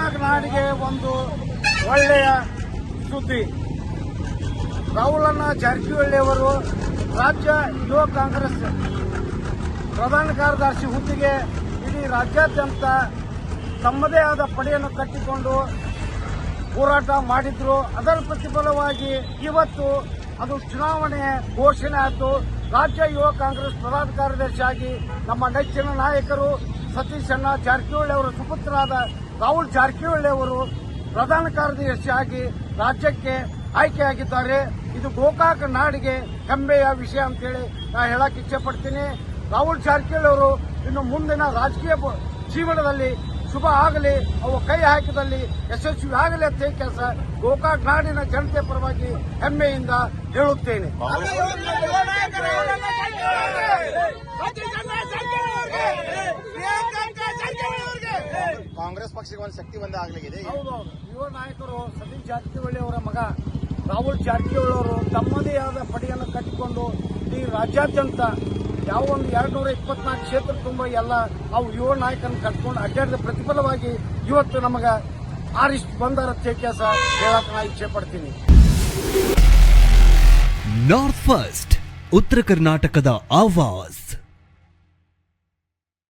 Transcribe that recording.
ಗೋಕಾಕ್ ನಾಡಿಗೆ ಒಂದು ಒಳ್ಳೆಯ ಸುದ್ದಿ. ರಾಹುಲಣ್ಣ ಜಾರಕಿಹೊಳಿ ಅವರು ರಾಜ್ಯ ಯುವ ಕಾಂಗ್ರೆಸ್ ಪ್ರಧಾನ ಕಾರ್ಯದರ್ಶಿ ಹುದ್ದೆಗೆ ಇಡೀ ರಾಜ್ಯಾದ್ಯಂತ ತಮ್ಮದೇ ಆದ ಪಡೆಯನ್ನು ಕಟ್ಟಿಕೊಂಡು ಹೋರಾಟ ಮಾಡಿದ್ರು. ಅದರ ಪ್ರತಿಫಲವಾಗಿ ಇವತ್ತು ಅದು ಚುನಾವಣೆ ಘೋಷಣೆ ಆಯಿತು. ರಾಜ್ಯ ಯುವ ಕಾಂಗ್ರೆಸ್ ಪ್ರಧಾನ ಕಾರ್ಯದರ್ಶಿಯಾಗಿ ನಮ್ಮ ನೆಚ್ಚಿನ ನಾಯಕರು ಸತೀಶ್ ಅಣ್ಣ ಜಾರಕಿಹೊಳಿ ಅವರ ಸುಪುತ್ರರಾದ ರಾಹುಲ್ ಜಾರಕಿಹೊಳಿ ಅವರು ಪ್ರಧಾನ ಕಾರ್ಯದರ್ಶಿಯಾಗಿ ರಾಜ್ಯಕ್ಕೆ ಆಯ್ಕೆಯಾಗಿದ್ದಾರೆ. ಇದು ಗೋಕಾಕ್ ನಾಡಿಗೆ ಹೆಮ್ಮೆಯ ವಿಷಯ ಅಂತೇಳಿ ನಾ ಹೇಳಕ್ ಇಚ್ಛೆ ಪಡ್ತೀನಿ. ರಾಹುಲ್ ಜಾರಕಿಹೊಳಿ ಅವರು ಇನ್ನು ಮುಂದಿನ ರಾಜಕೀಯ ಜೀವನದಲ್ಲಿ ಶುಭ ಆಗಲಿ, ಅವು ಕೈ ಹಾಕಿದಲ್ಲಿ ಯಶಸ್ವಿ ಆಗಲಿ ಅಂತ ಕೆಲಸ ಗೋಕಾಕ್ ನಾಡಿನ ಜನತೆ ಪರವಾಗಿ ಹೆಮ್ಮೆಯಿಂದ ಹೇಳುತ್ತೇನೆ. ಕಾಂಗ್ರೆಸ್ ಪಕ್ಷಕ್ಕೆ ಒಂದು ಶಕ್ತಿ ಬಂದ ಆಗಲಿದೆ. ಹೌದೌದು, ಯುವ ನಾಯಕರು ಸತೀಶ್ ಜಾರಕಿಹೊಳಿ ಅವರ ಮಗ ರಾಹುಲ್ ಜಾರಕಿಹೊಳಿ ಅವರು ತಮ್ಮದೇ ಆದ ಪಡೆಯನ್ನು ಕಟ್ಟಿಕೊಂಡು ಈ ರಾಜ್ಯಾದ್ಯಂತ ಯಾವ ಒಂದು 224 ಕ್ಷೇತ್ರ ತುಂಬ ಎಲ್ಲ ಅವು ಯುವ ನಾಯಕರನ್ನು ಕಟ್ಕೊಂಡು ಅಡ್ಡಾಡಿದ ಪ್ರತಿಫಲವಾಗಿ ಇವತ್ತು ನಮಗ ಆರಿಸ್ಟ್ ಬಂದಾರ ಕೆಲಸ ಹೇಳಕ್ ನಾ ಇಚ್ಛೆ ಪಡ್ತೀನಿ. ನಾರ್ತ್ ಫಸ್ಟ್ ಉತ್ತರ ಕರ್ನಾಟಕದ ಆವಾಜ್.